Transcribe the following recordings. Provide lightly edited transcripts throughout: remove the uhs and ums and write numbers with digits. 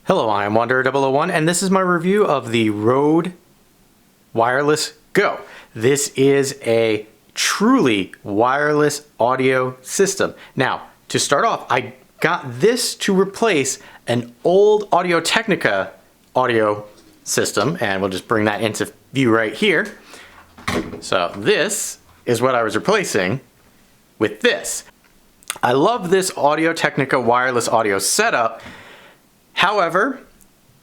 Hello, I am Wanderer001 and this is my review of the Rode Wireless Go. This is a truly wireless audio system. Now, to start off, I got this to replace an old Audio-Technica audio system, and we'll just bring that into view right here. So this is what I was replacing with this. I love this Audio-Technica wireless audio setup. However,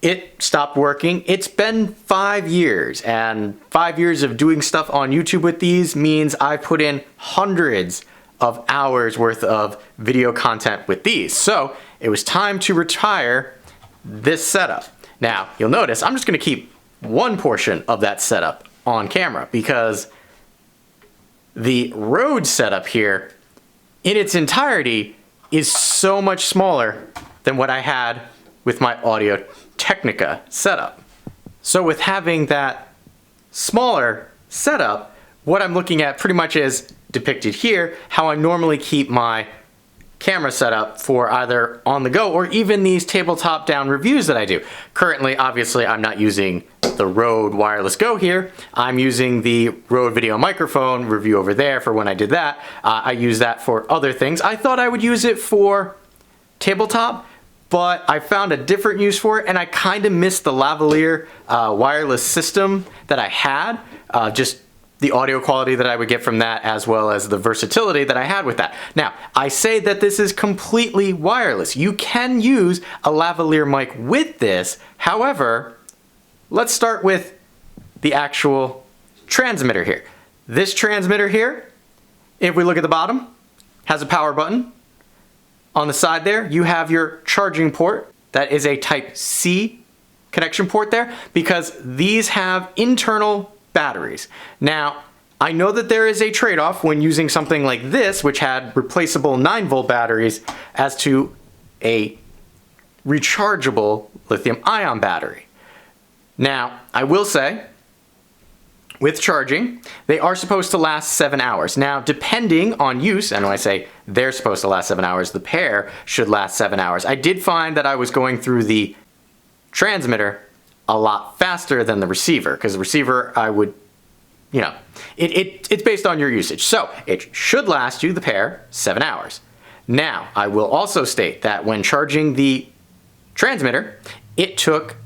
it stopped working. It's been 5 years, and 5 years of doing stuff on YouTube with these means I've put in hundreds of hours worth of video content with these. So it was time to retire this setup. Now, you'll notice I'm just gonna keep one portion of that setup on camera because the Rode setup here in its entirety is so much smaller than what I had with my Audio-Technica setup. So with having that smaller setup, what I'm looking at pretty much is depicted here, how I normally keep my camera setup for either on the go or even these tabletop down reviews that I do. Currently, obviously, I'm not using the Rode Wireless Go here. I'm using the Rode Video Microphone review over there for when I did that. I use that for other things. I thought I would use it for tabletop, but I found a different use for it, and I kind of missed the lavaliere wireless system that I had. Just the audio quality that I would get from that, as well as the versatility that I had with that. Now, I say that this is completely wireless. You can use a lavaliere mic with this. However, let's start with the actual transmitter here. This transmitter here, if we look at the bottom, has a power button. On the side there, you have your charging port. That is a Type-C connection port there because these have internal batteries. Now, I know that there is a trade-off when using something like this, which had replaceable 9-volt batteries, as to a rechargeable lithium-ion battery. Now, I will say, with charging, they are supposed to last 7 hours. Now, depending on use, and when I say they're supposed to last 7 hours, the pair should last 7 hours. I did find that I was going through the transmitter a lot faster than the receiver, because the receiver I would, you know, it's based on your usage. So it should last you, the pair, 7 hours. Now, I will also state that when charging the transmitter, it took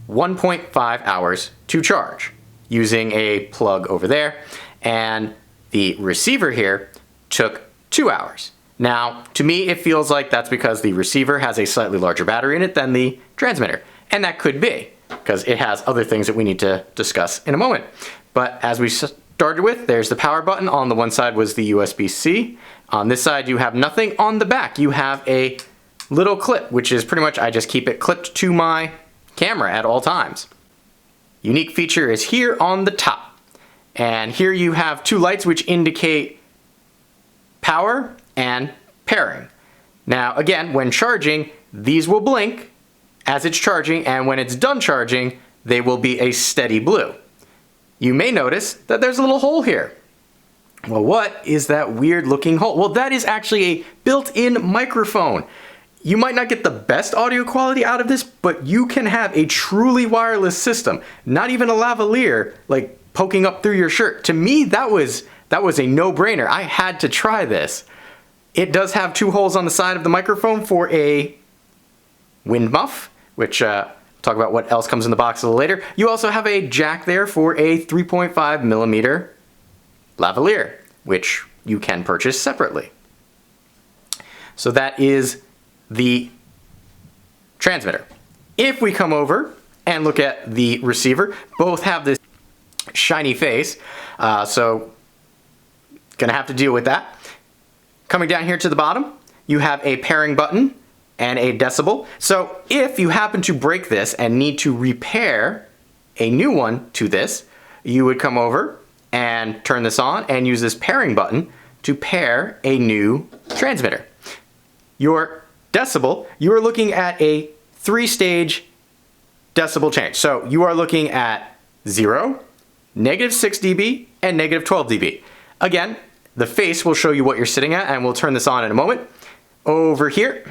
1.5 hours to charge using a plug over there, and the receiver here took 2 hours. Now, to me, it feels like that's because the receiver has a slightly larger battery in it than the transmitter, and that could be, because it has other things that we need to discuss in a moment. But as we started with, there's the power button. On the one side was the USB-C. On this side, you have nothing. On the back, you have a little clip, which is pretty much, I just keep it clipped to my camera at all times. Unique feature is here on the top. And here you have 2 lights which indicate power and pairing. Now, again, when charging, these will blink as it's charging, and when it's done charging, they will be a steady blue. You may notice that there's a little hole here. Well, what is that weird looking hole? Well, that is actually a built-in microphone. You might not get the best audio quality out of this, but you can have a truly wireless system. Not even a lavaliere, like poking up through your shirt. To me, that was a no-brainer. I had to try this. It does have 2 holes on the side of the microphone for a wind muff, which talk about what else comes in the box a little later. You also have a jack there for a 3.5 millimeter lavaliere, which you can purchase separately. So that is the transmitter. If we come over and look at the receiver, both have this shiny face, so gonna have to deal with that. Coming down here to the bottom, you have a pairing button and a decibel. So if you happen to break this and need to repair a new one to this, you would come over and turn this on and use this pairing button to pair a new transmitter. Your decibel, you are looking at a 3-stage decibel change. So you are looking at 0, -6 dB, and -12 dB. Again, the face will show you what you're sitting at, and we'll turn this on in a moment. Over here,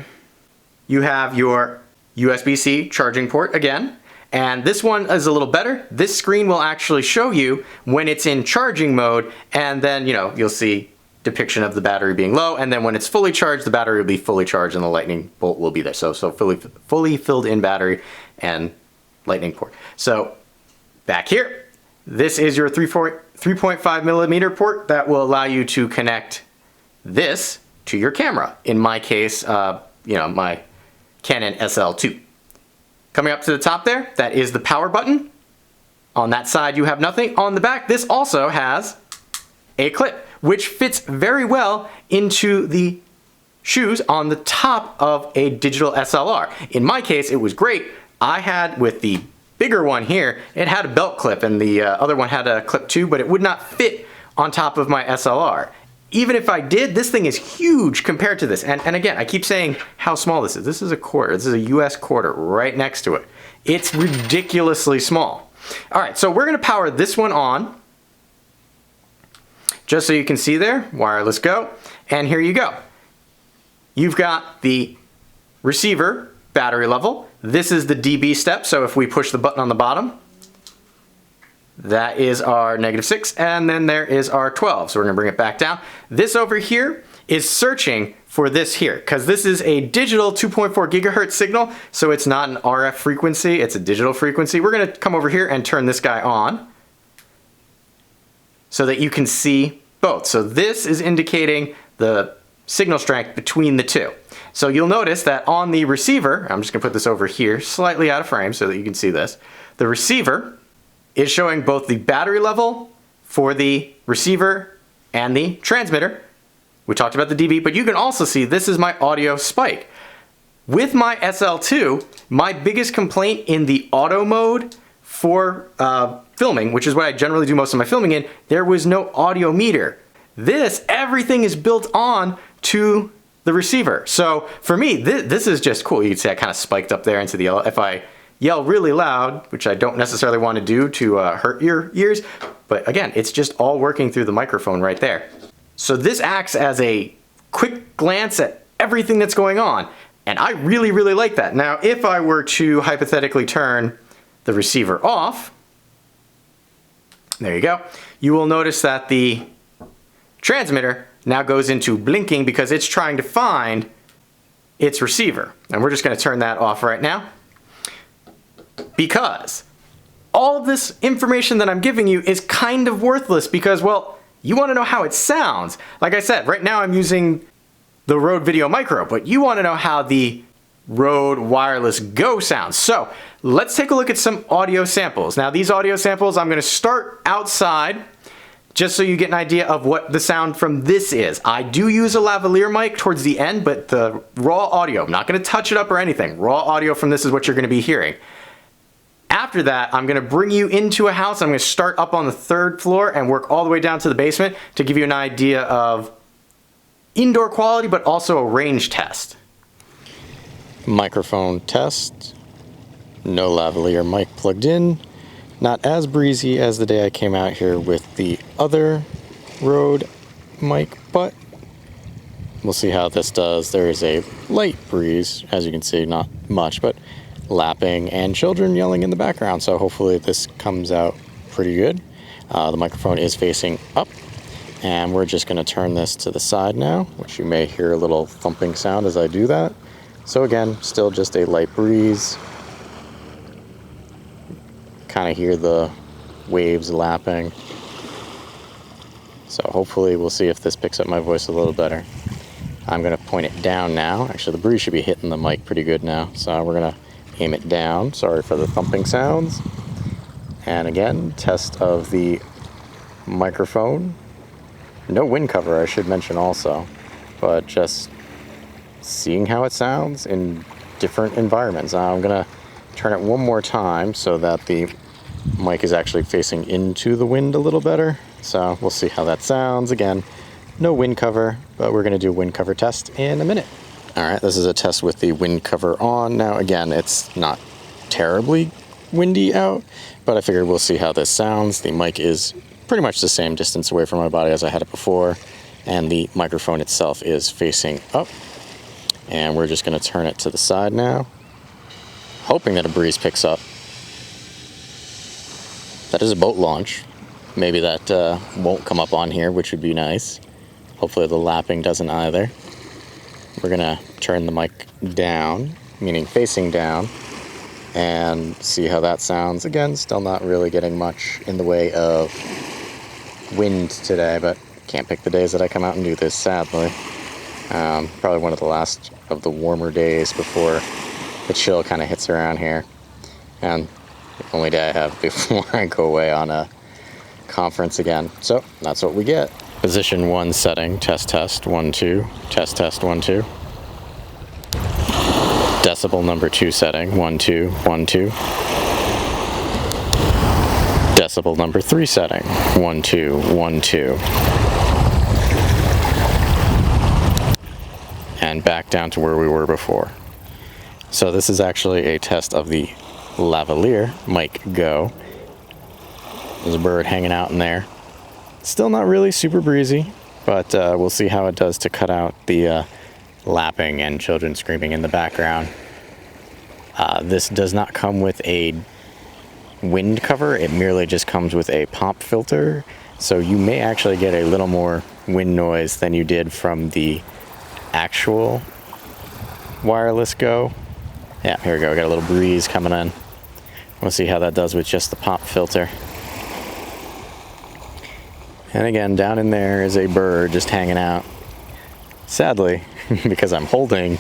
you have your USB-C charging port again. And this one is a little better. This screen will actually show you when it's in charging mode, and then, you know, you'll see depiction of the battery being low, and then when it's fully charged, the battery will be fully charged and the lightning bolt will be there. So fully filled in battery and lightning port. So back here, this is your 3.5 millimeter port that will allow you to connect this to your camera. In my case, you know, my Canon SL2. Coming up to the top there, that is the power button. On that side, you have nothing. On the back, this also has a clip, which fits very well into the shoes on the top of a digital SLR. In my case, it was great. I had, with the bigger one here, it had a belt clip, and the other one had a clip too, but it would not fit on top of my SLR. Even if I did, this thing is huge compared to this. And again, I keep saying how small this is. This is a quarter. This is a US quarter right next to it. It's ridiculously small. All right, so we're gonna power this one on. Just so you can see there, wireless go. And here you go. You've got the receiver battery level. This is the dB step, so if we push the button on the bottom, that is our -6, and then there is our 12. So we're gonna bring it back down. This over here is searching for this here, because this is a digital 2.4 gigahertz signal, so it's not an RF frequency, it's a digital frequency. We're gonna come over here and turn this guy on so that you can see both. So this is indicating the signal strength between the two. So you'll notice that on the receiver, I'm just gonna put this over here, slightly out of frame so that you can see this. The receiver is showing both the battery level for the receiver and the transmitter. We talked about the dB, but you can also see this is my audio spike. With my SL2, my biggest complaint in the auto mode for filming, which is what I generally do most of my filming in, there was no audio meter. This, everything is built on to the receiver. So for me, this is just cool. You can see I kind of spiked up there into the yellow. If I yell really loud, which I don't necessarily want to do to hurt your ears, but again, it's just all working through the microphone right there. So this acts as a quick glance at everything that's going on, and I really, really like that. Now, if I were to hypothetically turn the receiver off, there you go, you will notice that the transmitter now goes into blinking because it's trying to find its receiver. And we're just going to turn that off right now, because all of this information that I'm giving you is kind of worthless because, well, you want to know how it sounds. Like I said, right now I'm using the Rode Video Micro, but you want to know how the Rode Wireless Go sounds. So let's take a look at some audio samples. Now these audio samples, I'm going to start outside just so you get an idea of what the sound from this is. I do use a lavaliere mic towards the end, but the raw audio, I'm not going to touch it up or anything. Raw audio from this is what you're going to be hearing. After that, I'm gonna bring you into a house. I'm gonna start up on the 3rd floor and work all the way down to the basement to give you an idea of indoor quality, but also a range test. Microphone test. No lavaliere mic plugged in. Not as breezy as the day I came out here with the other Rode mic, but we'll see how this does. There is a light breeze, as you can see, not much, but lapping and children yelling in the background, so hopefully this comes out pretty good. The microphone is facing up, and we're just going to turn this to the side now, which you may hear a little thumping sound as I do that. So again, still just a light breeze. Kind of hear the waves lapping. So hopefully we'll see if this picks up my voice a little better. I'm going to point it down now. Actually, the breeze should be hitting the mic pretty good now, so we're going to aim it down. Sorry for the thumping sounds. And again, test of the microphone. No wind cover, I should mention also, but just seeing how it sounds in different environments. Now I'm gonna turn it one more time so that the mic is actually facing into the wind a little better. So we'll see how that sounds. Again, no wind cover, but we're gonna do a wind cover test in a minute. All right, this is a test with the wind cover on. Now again, it's not terribly windy out, but I figured we'll see how this sounds. The mic is pretty much the same distance away from my body as I had it before, and the microphone itself is facing up. And we're just gonna turn it to the side now. hoping that a breeze picks up. That is a boat launch. Maybe that won't come up on here, which would be nice. Hopefully the lapping doesn't either. We're gonna turn the mic down, meaning facing down, and see how that sounds. Again, still not really getting much in the way of wind today, but can't pick the days that I come out and do this, sadly. Probably one of the last of the warmer days before the chill kind of hits around here. And the only day I have before I go away on a conference again. So that's what we get. Position 1 setting, test 1 2, test 1 2. Decibel number 2 setting, 1 2 1 2. Decibel number 3 setting, 1 2 1 2. And back down to where we were before. So this is actually a test of the lavaliere mic Go. There's a bird hanging out in there. Still not really super breezy, but we'll see how it does to cut out the lapping and children screaming in the background. This does not come with a wind cover, it merely just comes with a pop filter, so you may actually get a little more wind noise than you did from the actual wireless Go. Yeah, here we go, we got a little breeze coming in. We'll see how that does with just the pop filter. And again, down in there is a bird just hanging out. Sadly, because I'm holding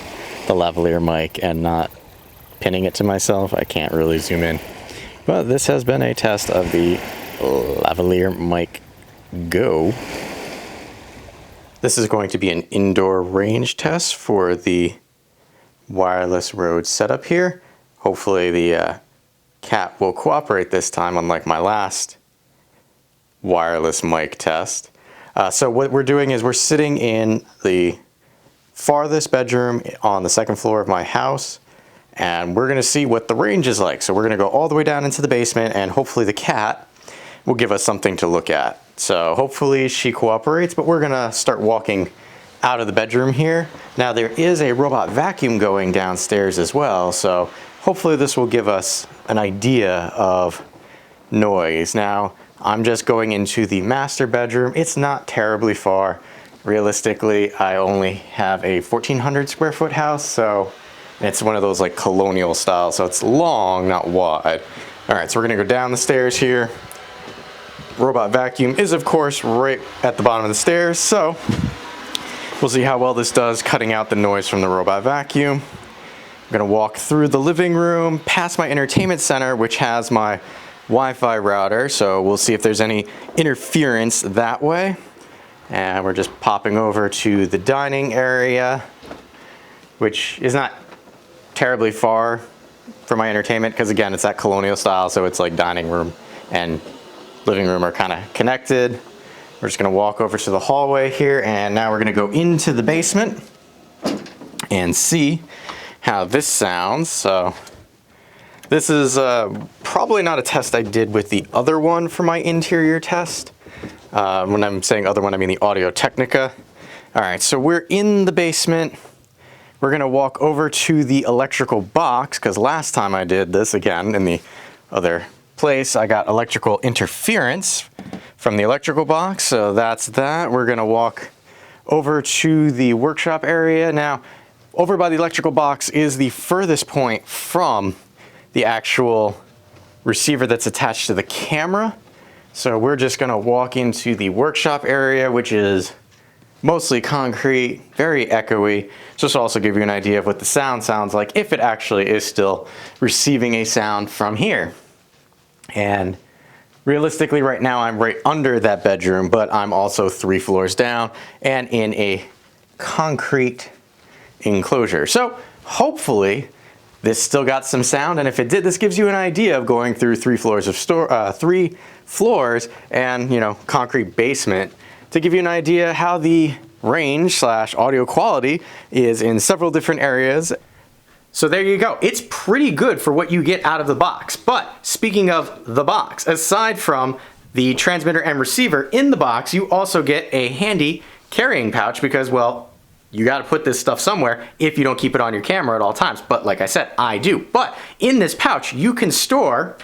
the lavaliere mic and not pinning it to myself, I can't really zoom in. But this has been a test of the lavaliere mic Go. This is going to be an indoor range test for the wireless Rode setup here. Hopefully the cat will cooperate this time, unlike my last wireless mic test. So what we're doing is we're sitting in the farthest bedroom on the second floor of my house, and we're gonna see what the range is like. So we're gonna go all the way down into the basement, and hopefully the cat will give us something to look at. So hopefully she cooperates, but we're gonna start walking out of the bedroom here. Now there is a robot vacuum going downstairs as well, so hopefully this will give us an idea of noise. Now I'm just going into the master bedroom. It's not terribly far. Realistically, I only have a 1,400 square foot house, so it's one of those like colonial style, so it's long, not wide. All right, so we're gonna go down the stairs here. Robot vacuum is of course right at the bottom of the stairs, so we'll see how well this does cutting out the noise from the robot vacuum. I'm gonna walk through the living room, past my entertainment center, which has my Wi-Fi router, so we'll see if there's any interference that way. And we're just popping over to the dining area, which is not terribly far from my entertainment, because again, it's that colonial style, so it's like dining room and living room are kind of connected. We're just gonna walk over to the hallway here, and now we're gonna go into the basement and see how this sounds. So this is probably not a test I did with the other one for my interior test. When I'm saying other one, I mean the Audio Technica. All right, so we're in the basement. We're gonna walk over to the electrical box, because last time I did this, again, in the other place, I got electrical interference from the electrical box, so that's that. We're gonna walk over to the workshop area. Now, over by the electrical box is the furthest point from the actual receiver that's attached to the camera. So we're just gonna walk into the workshop area, which is mostly concrete, very echoey. Just to also give you an idea of what the sound sounds like if it actually is still receiving a sound from here. And realistically right now I'm right under that bedroom, but I'm also 3 floors down and in a concrete enclosure. So hopefully this still got some sound, and if it did, this gives you an idea of going through 3 floors of 3 floors and, you know, concrete basement to give you an idea how the range slash audio quality is in several different areas. So there you go. It's pretty good for what you get out of the box. But speaking of the box, aside from the transmitter and receiver in the box, you also get a handy carrying pouch because, well, you got to put this stuff somewhere if you don't keep it on your camera at all times. But like I said, I do. But in this pouch, you can store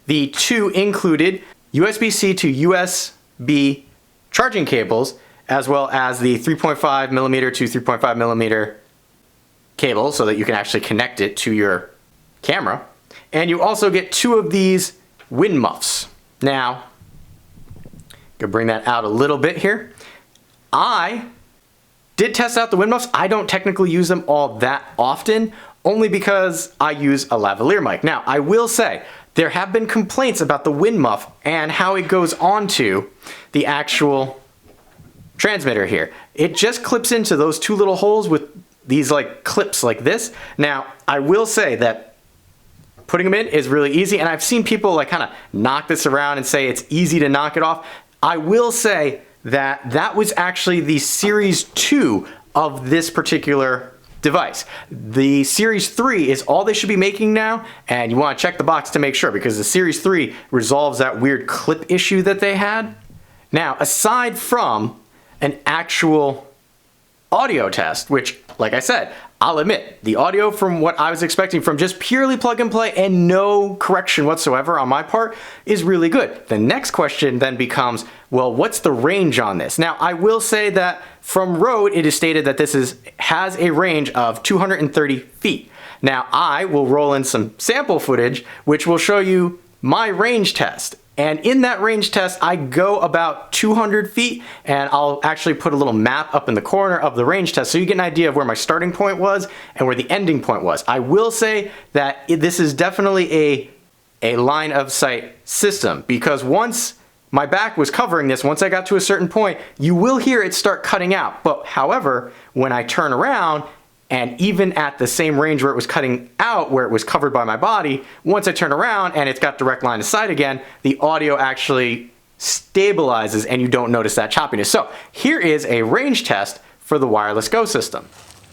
the 2 included USB-C to USB charging cables, as well as the 3.5 millimeter to 3.5 millimeter cable so that you can actually connect it to your camera. And you also get 2 of these wind muffs. Now, gonna bring that out a little bit here. I did test out the wind muffs. I don't technically use them all that often, only because I use a lavalier mic. Now, I will say, there have been complaints about the wind muff and how it goes onto the actual transmitter here. It just clips into those 2 little holes with these like clips like this. Now, I will say that putting them in is really easy, and I've seen people like kind of knock this around and say it's easy to knock it off. I will say that that was actually the Series 2 of this particular device. The Series 3 is all they should be making now, and you want to check the box to make sure, because the Series 3 resolves that weird clip issue that they had. Now, aside from an actual audio test, which, like I said, I'll admit, the audio from what I was expecting from just purely plug and play and no correction whatsoever on my part is really good. The next question then becomes, well, what's the range on this? Now, I will say that from Rode, it is stated that this has a range of 230 feet. Now, I will roll in some sample footage, which will show you my range test. And in that range test, I go about 200 feet, and I'll actually put a little map up in the corner of the range test so you get an idea of where my starting point was and where the ending point was. I will say that this is definitely a line of sight system, because once my back was covering this, once I got to a certain point, you will hear it start cutting out. But however, when I turn around, and even at the same range where it was cutting out, where it was covered by my body, once I turn around and it's got direct line of sight again, the audio actually stabilizes and you don't notice that choppiness. So here is a range test for the Wireless Go system.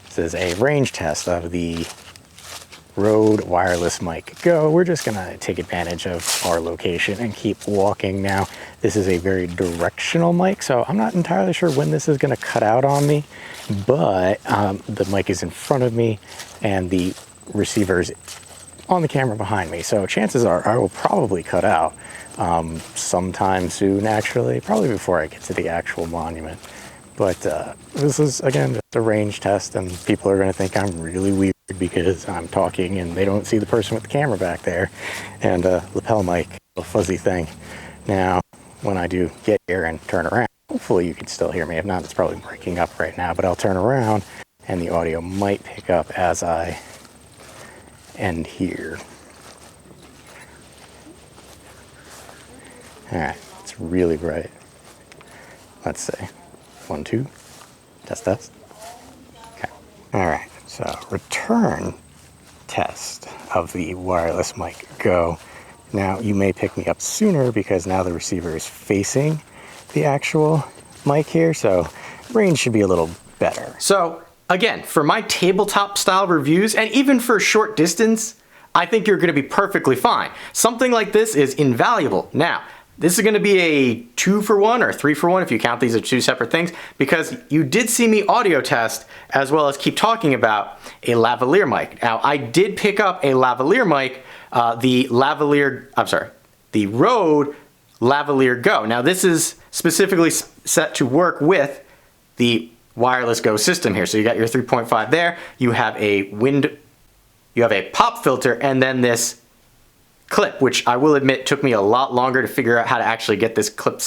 This is a range test of the Rode Wireless Mic Go. We're just gonna take advantage of our location and keep walking now. This is a very directional mic, so I'm not entirely sure when this is gonna cut out on me, but the mic is in front of me and the receiver's on the camera behind me. So chances are I will probably cut out sometime soon, actually, probably before I get to the actual monument. But this is, again, just a range test, and people are going to think I'm really weird because I'm talking and they don't see the person with the camera back there and lapel mic, a fuzzy thing. Now, when I do get here and turn around, hopefully you can still hear me. If not, it's probably breaking up right now, but I'll turn around and the audio might pick up as I end here. All right, it's really bright. Let's see. 1, 2, test, test. Okay. All right, so return test of the Wireless Mic Go. Now, you may pick me up sooner because now the receiver is facing the actual mic here, so range should be a little better. So again, for my tabletop style reviews, and even for short distance, I think you're gonna be perfectly fine. Something like this is invaluable. Now, this is gonna be a 2-for-1 or 3-for-1 if you count these as 2 separate things, because you did see me audio test as well as keep talking about a lavalier mic. Now, I did pick up a lavalier mic, the Rode Lavalier Go. Now, this is specifically set to work with the Wireless Go system here. So you got your 3.5 there, you have a pop filter, and then this clip, which I will admit took me a lot longer to figure out how to actually get this clip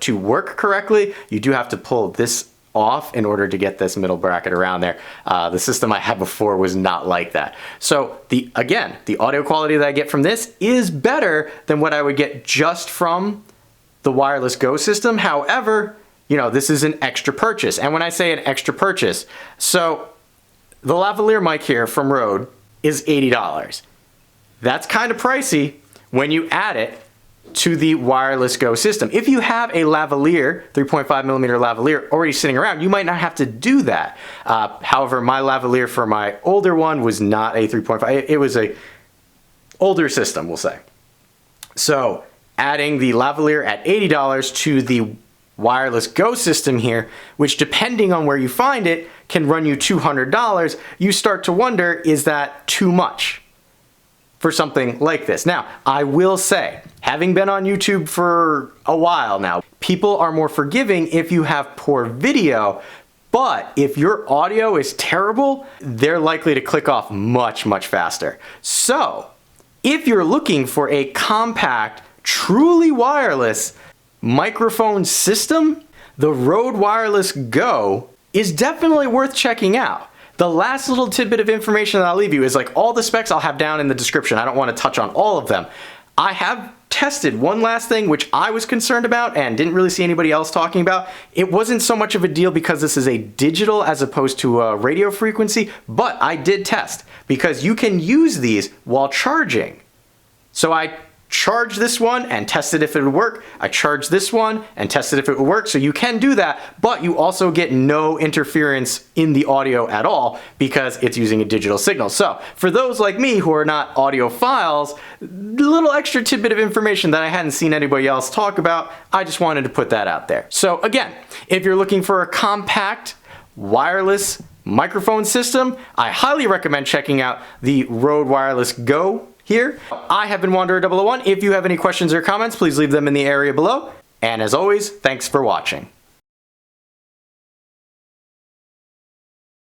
to work correctly. You do have to pull this off in order to get this middle bracket around there. The system I had before was not like that. So the audio quality that I get from this is better than what I would get just from the Wireless Go system. However, you know, this is an extra purchase. And when I say an extra purchase, so the lavalier mic here from Rode is $80. That's kind of pricey when you add it to the Wireless Go system. If you have a lavalier, 3.5 millimeter lavalier already sitting around, you might not have to do that. However, my lavalier for my older one was not a 3.5. It was a older system, we'll say. So adding the lavalier at $80 to the wireless Go system here, which depending on where you find it, can run you $200, you start to wonder, is that too much for something like this? Now, I will say, having been on YouTube for a while now, people are more forgiving if you have poor video, but if your audio is terrible, they're likely to click off much, much faster. So, if you're looking for a compact, truly wireless microphone system, the Rode Wireless Go is definitely worth checking out. The last little tidbit of information that I'll leave you is like all the specs I'll have down in the description. I don't want to touch on all of them. I have tested one last thing which I was concerned about and didn't really see anybody else talking about. It wasn't so much of a deal because this is a digital as opposed to a radio frequency, but I did test because you can use these while charging. So I charged this one and tested if it would work. I charged this one and tested if it would work. So you can do that, but you also get no interference in the audio at all because it's using a digital signal. So for those like me who are not audiophiles, little extra tidbit of information that I hadn't seen anybody else talk about, I just wanted to put that out there. So again, if you're looking for a compact wireless microphone system, I highly recommend checking out the Rode Wireless Go here. I have been Wanderer 001. If you have any questions or comments, please leave them in the area below. And as always, thanks for watching.